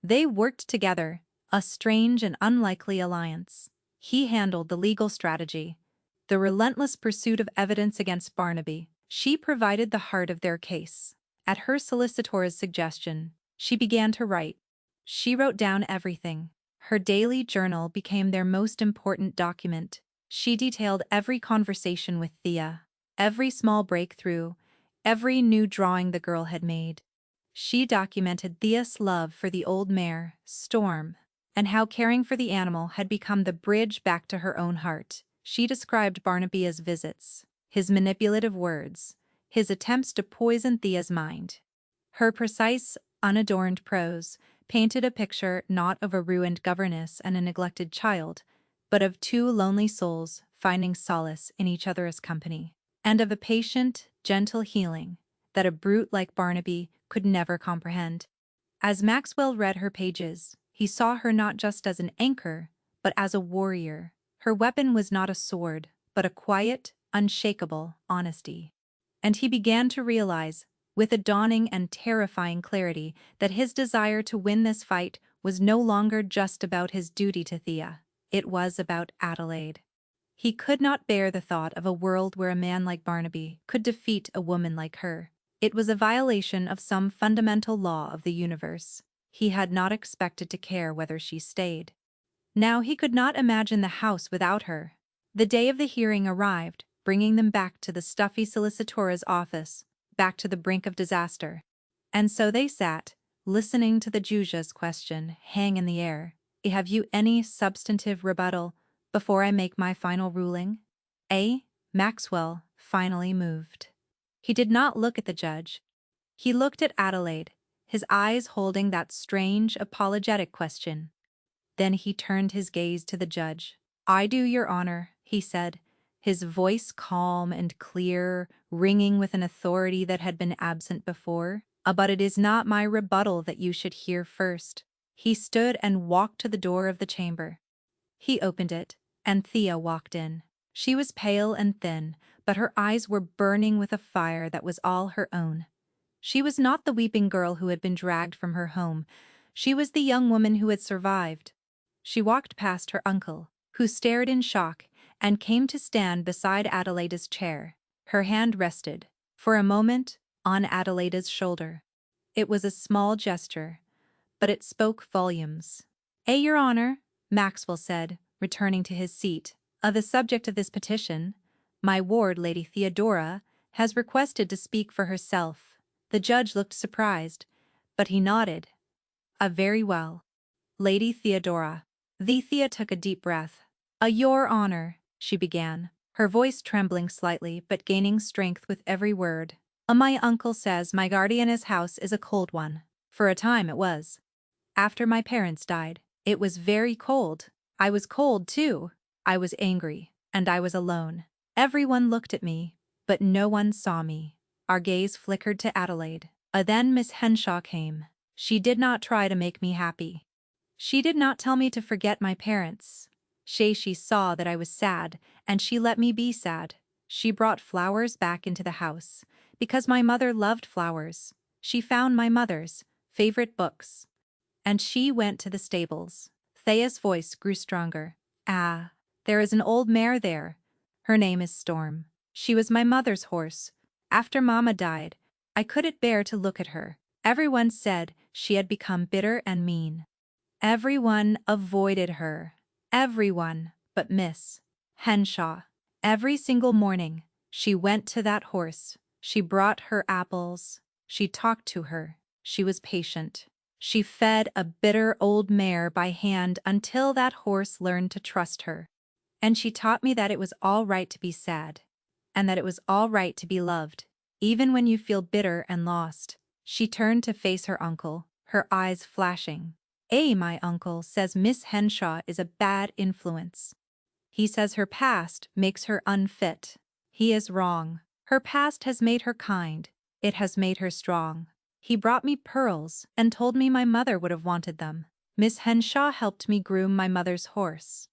They worked together, a strange and unlikely alliance. He handled the legal strategy, the relentless pursuit of evidence against Barnaby. She provided the heart of their case. At her solicitor's suggestion, she began to write. She wrote down everything. Her daily journal became their most important document. She detailed every conversation with Thea, every small breakthrough, every new drawing the girl had made. She documented Thea's love for the old mare, Storm, and how caring for the animal had become the bridge back to her own heart. She described Barnaby's visits, his manipulative words, his attempts to poison Thea's mind. Her precise, unadorned prose painted a picture not of a ruined governess and a neglected child, but of 2 lonely souls finding solace in each other's company, and of a patient, gentle healing that a brute like Barnaby could never comprehend. As Maxwell read her pages, he saw her not just as an anchor, but as a warrior. Her weapon was not a sword, but a quiet, unshakable honesty. And he began to realize, with a dawning and terrifying clarity, that his desire to win this fight was no longer just about his duty to Thea. It was about Adelaide. He could not bear the thought of a world where a man like Barnaby could defeat a woman like her. It was a violation of some fundamental law of the universe. He had not expected to care whether she stayed. Now he could not imagine the house without her. The day of the hearing arrived, bringing them back to the stuffy solicitor's office, back to the brink of disaster. And so they sat, listening to the judge's question hang in the air. "Have you any substantive rebuttal before I make my final ruling?" Maxwell finally moved. He did not look at the judge. He looked at Adelaide, his eyes holding that strange, apologetic question. Then he turned his gaze to the judge. "I do, Your Honor," he said, his voice calm and clear, ringing with an authority that had been absent before. But it is not my rebuttal that you should hear first." He stood and walked to the door of the chamber. He opened it, and Thea walked in. She was pale and thin, but her eyes were burning with a fire that was all her own. She was not the weeping girl who had been dragged from her home. She was the young woman who had survived. She walked past her uncle, who stared in shock, and came to stand beside Adelaida's chair. Her hand rested, for a moment, on Adelaida's shoulder. It was a small gesture, but it spoke volumes. Your Honor," Maxwell said, returning to his seat, "The subject of this petition, my ward, Lady Theodora, has requested to speak for herself." The judge looked surprised, but he nodded. Very well. Lady Theodora." Thea took a deep breath. Your Honor," she began, her voice trembling slightly but gaining strength with every word. My uncle says my guardian's house is a cold one. For a time it was. After my parents died, it was very cold. I was cold too. I was angry, and I was alone. Everyone looked at me, but no one saw me." Our gaze flickered to Adelaide. Then Miss Henshaw came. She did not try to make me happy. She did not tell me to forget my parents. She saw that I was sad, and she let me be sad. She brought flowers back into the house, because my mother loved flowers. She found my mother's favorite books. And she went to the stables. Thea's voice grew stronger. There is an old mare there. Her name is Storm. She was my mother's horse. After Mama died, I couldn't bear to look at her. Everyone said she had become bitter and mean. Everyone avoided her. Everyone but Miss Henshaw. Every single morning, she went to that horse. She brought her apples. She talked to her. She was patient. She fed a bitter old mare by hand until that horse learned to trust her. And she taught me that it was all right to be sad, and that it was all right to be loved, even when you feel bitter and lost. She turned to face her uncle, her eyes flashing. My uncle says Miss Henshaw is a bad influence. He says her past makes her unfit. He is wrong. Her past has made her kind. It has made her strong. He brought me pearls and told me my mother would have wanted them. Miss Henshaw helped me groom my mother's horse.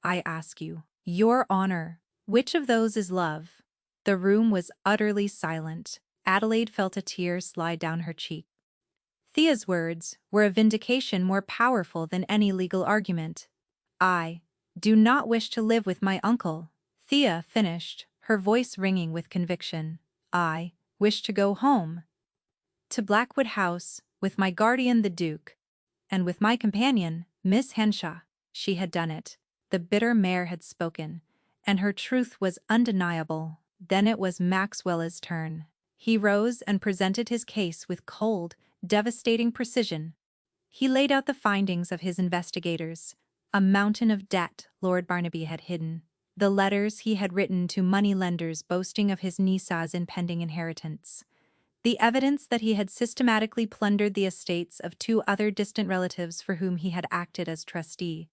I ask you, Your Honor, which of those is love?" The room was utterly silent. Adelaide felt a tear slide down her cheek. Thea's words were a vindication more powerful than any legal argument. "I do not wish to live with my uncle," Thea finished, her voice ringing with conviction. "I wish to go home. To Blackwood House, with my guardian the Duke, and with my companion, Miss Henshaw." She had done it. The bitter mare had spoken, and her truth was undeniable. Then it was Maxwell's turn. He rose and presented his case with cold, devastating precision. He laid out the findings of his investigators. A mountain of debt Lord Barnaby had hidden. The letters he had written to money-lenders boasting of his niece's impending inheritance. The evidence that he had systematically plundered the estates of two other distant relatives for whom he had acted as trustee.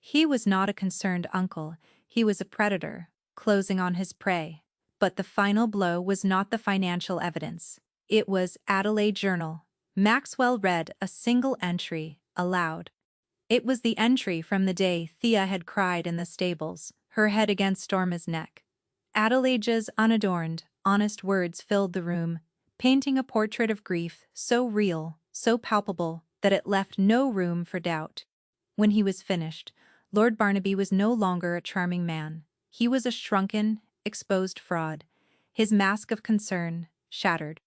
He was not a concerned uncle, he was a predator, closing on his prey. But the final blow was not the financial evidence. It was Adelaide's journal. Maxwell read a single entry, aloud. It was the entry from the day Thea had cried in the stables, her head against Storm's neck. Adelaide's unadorned, honest words filled the room, painting a portrait of grief so real, so palpable, that it left no room for doubt. When he was finished, Lord Barnaby was no longer a charming man. He was a shrunken, exposed fraud, his mask of concern shattered.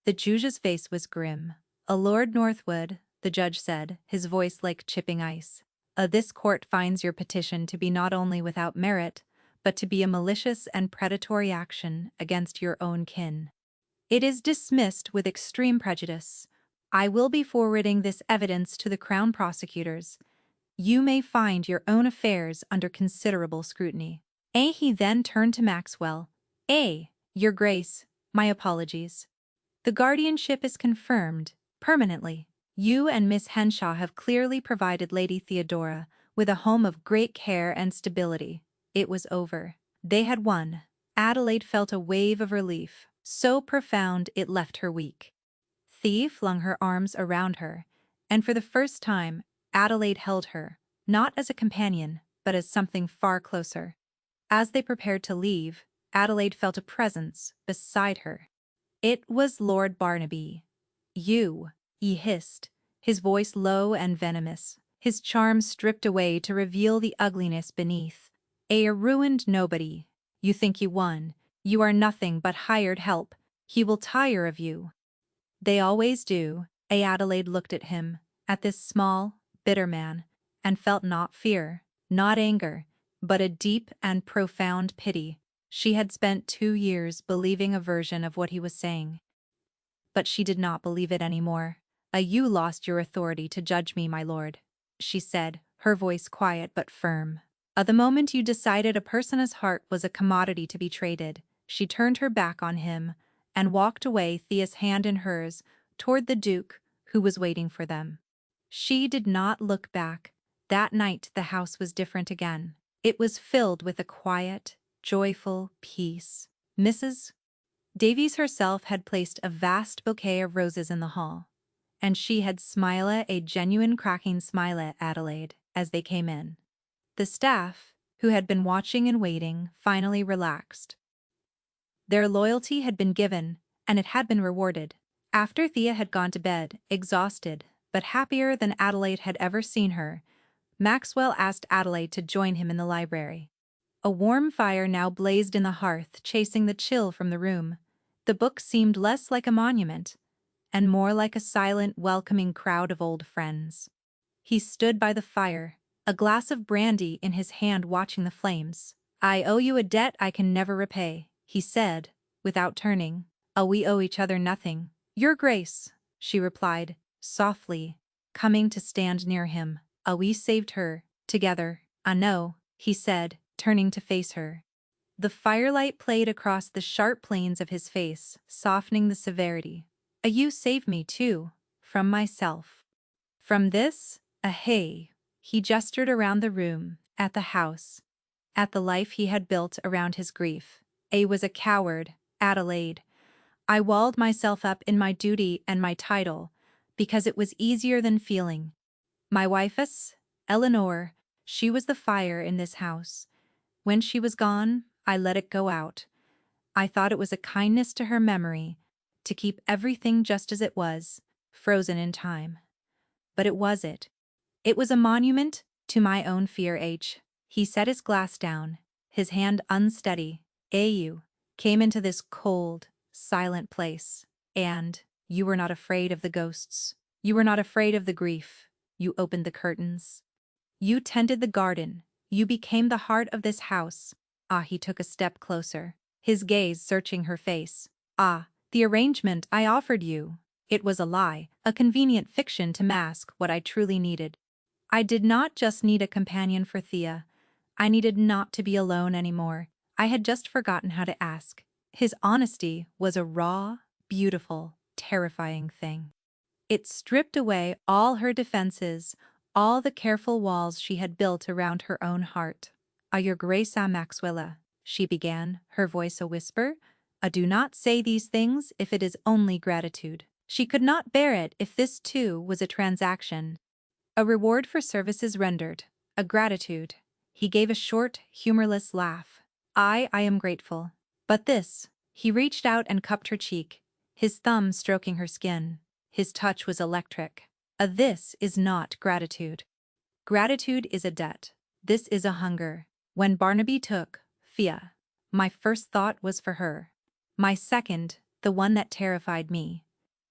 The judge's face was grim. Lord Northwood," the judge said, his voice like chipping ice. This court finds your petition to be not only without merit, but to be a malicious and predatory action against your own kin. It is dismissed with extreme prejudice. I will be forwarding this evidence to the Crown prosecutors. You may find your own affairs under considerable scrutiny." He then turned to Maxwell. Your Grace, my apologies. The guardianship is confirmed, permanently. You and Miss Henshaw have clearly provided Lady Theodora with a home of great care and stability. It was over. They had won. Adelaide felt a wave of relief, so profound it left her weak. Thea flung her arms around her, and for the first time, Adelaide held her, not as a companion, but as something far closer. As they prepared to leave, Adelaide felt a presence beside her. It was Lord Barnaby. You, he hissed, his voice low and venomous, his charm stripped away to reveal the ugliness beneath. A ruined nobody. You think you won. You are nothing but hired help. He will tire of you. They always do. Adelaide looked at him, at this small, bitter man, and felt not fear, not anger, but a deep and profound pity. She had spent 2 years believing a version of what he was saying. But she did not believe it anymore. You lost your authority to judge me, my lord, she said, her voice quiet but firm. The moment you decided a person's heart was a commodity to be traded, she turned her back on him and walked away, Thea's hand in hers, toward the Duke, who was waiting for them. She did not look back. That night the house was different again. It was filled with a quiet, joyful peace. Mrs. Davies herself had placed a vast bouquet of roses in the hall, and she had smiled a genuine cracking smile at Adelaide as they came in. The staff, who had been watching and waiting, finally relaxed. Their loyalty had been given, and it had been rewarded. After Thea had gone to bed, exhausted, but happier than Adelaide had ever seen her, Maxwell asked Adelaide to join him in the library. A warm fire now blazed in the hearth, chasing the chill from the room. The book seemed less like a monument, and more like a silent, welcoming crowd of old friends. He stood by the fire, a glass of brandy in his hand, watching the flames. I owe you a debt I can never repay, he said, without turning. We owe each other nothing. Your Grace, she replied, softly, coming to stand near him. We saved her, together. No, he said, turning to face her. The firelight played across the sharp planes of his face, softening the severity. You saved me, too, from myself. From this, he gestured around the room, at the house, at the life he had built around his grief. Was a coward, Adelaide. I walled myself up in my duty and my title, because it was easier than feeling. My wife's, Eleanor, she was the fire in this house. When she was gone, I let it go out. I thought it was a kindness to her memory, to keep everything just as it was, frozen in time. But it was it. It was a monument to my own fear. He set his glass down, his hand unsteady. You came into this cold, silent place, and you were not afraid of the ghosts. You were not afraid of the grief. You opened the curtains. You tended the garden. You became the heart of this house. He took a step closer, his gaze searching her face. The arrangement I offered you. It was a lie, a convenient fiction to mask what I truly needed. I did not just need a companion for Thea. I needed not to be alone anymore. I had just forgotten how to ask. His honesty was a raw, beautiful, terrifying thing. It stripped away all her defenses, all the careful walls she had built around her own heart. Your Grace Maxwella, she began, her voice a whisper. Do not say these things if it is only gratitude. She could not bear it if this too was a transaction. A reward for services rendered, a gratitude. He gave a short, humorless laugh. I am grateful. But this, he reached out and cupped her cheek, his thumb stroking her skin. His touch was electric. This is not gratitude. Gratitude is a debt. This is a hunger. When Barnaby took Thea, my first thought was for her. My second, the one that terrified me,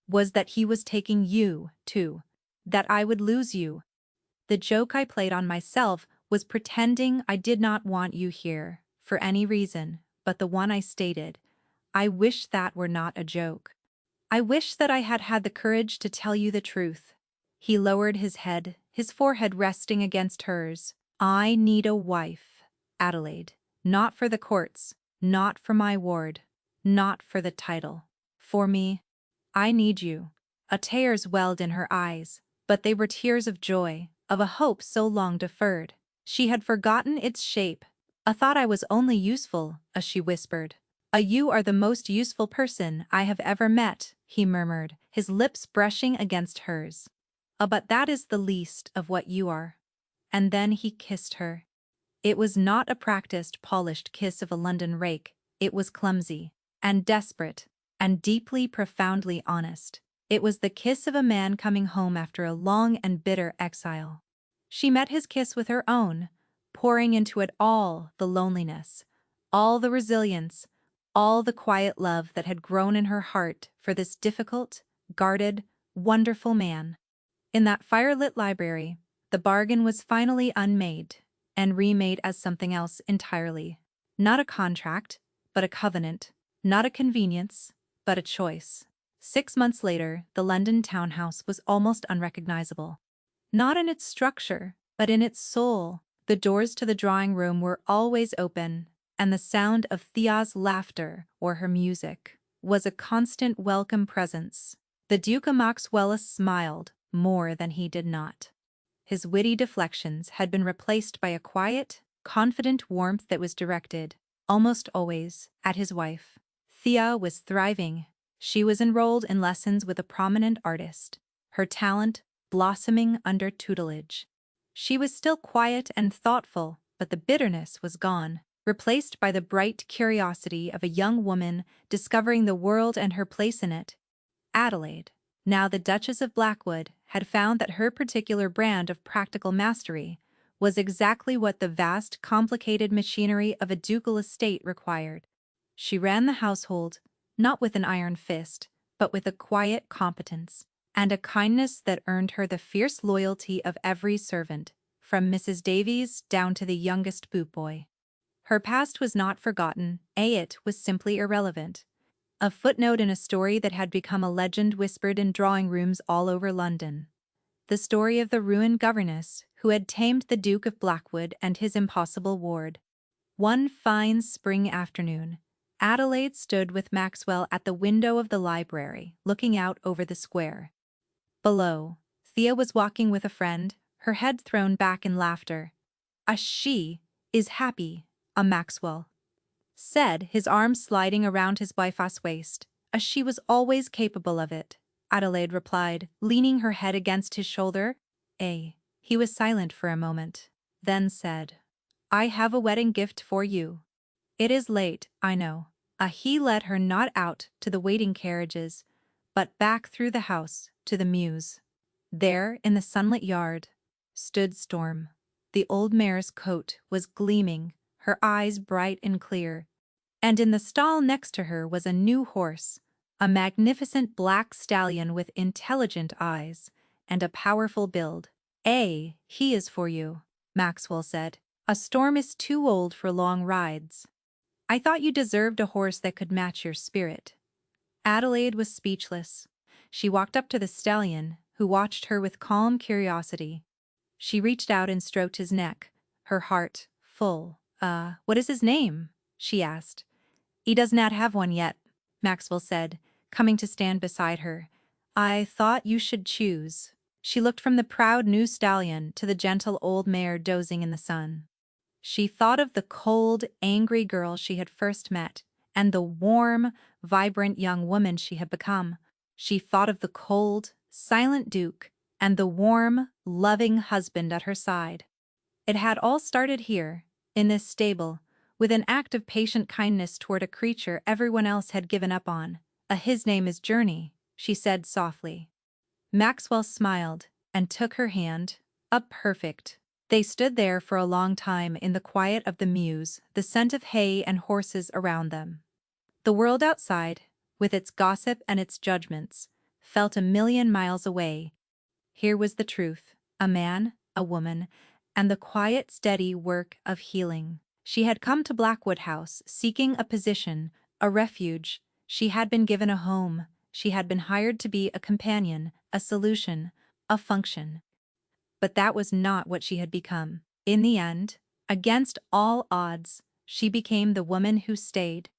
was that he was taking you, too. That I would lose you. The joke I played on myself was pretending I did not want you here, for any reason, but the one I stated. I wish that were not a joke. I wish that I had had the courage to tell you the truth. He lowered his head, his forehead resting against hers. I need a wife, Adelaide. Not for the courts, not for my ward, not for the title. For me, I need you. A tears welled in her eyes, but they were tears of joy, of a hope so long deferred. She had forgotten its shape. "I thought I was only useful," as she whispered. You are the most useful person I have ever met," he murmured, his lips brushing against hers. But that is the least of what you are." And then he kissed her. It was not a practiced, polished kiss of a London rake. It was clumsy, and desperate, and deeply, profoundly honest. It was the kiss of a man coming home after a long and bitter exile. She met his kiss with her own, pouring into it all the loneliness, all the resilience, all the quiet love that had grown in her heart for this difficult, guarded, wonderful man. In that firelit library, the bargain was finally unmade and remade as something else entirely. Not a contract, but a covenant. Not a convenience, but a choice. 6 months later, the London townhouse was almost unrecognizable. Not in its structure, but in its soul. The doors to the drawing room were always open, and the sound of Thea's laughter or her music was a constant welcome presence. The Duke of Maxwell smiled more than he did not. His witty deflections had been replaced by a quiet, confident warmth that was directed, almost always, at his wife. Thea was thriving. She was enrolled in lessons with a prominent artist, her talent blossoming under tutelage. She was still quiet and thoughtful, but the bitterness was gone, replaced by the bright curiosity of a young woman discovering the world and her place in it. Adelaide, now the Duchess of Blackwood, had found that her particular brand of practical mastery was exactly what the vast, complicated machinery of a ducal estate required. She ran the household, not with an iron fist, but with a quiet competence, and a kindness that earned her the fierce loyalty of every servant, from Mrs. Davies down to the youngest boot boy. Her past was not forgotten, it was simply irrelevant. A footnote in a story that had become a legend whispered in drawing rooms all over London. The story of the ruined governess who had tamed the Duke of Blackwood and his impossible ward. One fine spring afternoon, Adelaide stood with Maxwell at the window of the library, looking out over the square. Below, Thea was walking with a friend, her head thrown back in laughter. She is happy, Maxwell said, his arms sliding around his wife's waist. She was always capable of it, Adelaide replied, leaning her head against his shoulder. He was silent for a moment, then said, I have a wedding gift for you. It is late, I know. He led her not out to the waiting carriages, but back through the house to the mews. There, in the sunlit yard, stood Storm. The old mare's coat was gleaming, her eyes bright and clear, and in the stall next to her was a new horse, a magnificent black stallion with intelligent eyes and a powerful build. He is for you, Maxwell said. A Storm is too old for long rides. I thought you deserved a horse that could match your spirit. Adelaide was speechless. She walked up to the stallion, who watched her with calm curiosity. She reached out and stroked his neck, her heart full. What is his name? She asked. He does not have one yet, Maxwell said, coming to stand beside her. I thought you should choose. She looked from the proud new stallion to the gentle old mare dozing in the sun. She thought of the cold, angry girl she had first met, and the warm, vibrant young woman she had become. She thought of the cold, silent Duke, and the warm, loving husband at her side. It had all started here, in this stable, with an act of patient kindness toward a creature everyone else had given up on. His name is Journey, she said softly. Maxwell smiled and took her hand. Perfect. They stood there for a long time in the quiet of the mews, the scent of hay and horses around them. The world outside, with its gossip and its judgments, felt a million miles away. Here was the truth, a man, a woman, and the quiet, steady work of healing. She had come to Blackwood House, seeking a position, a refuge. She had been given a home. She had been hired to be a companion, a solution, a function. But that was not what she had become. In the end, against all odds, she became the woman who stayed.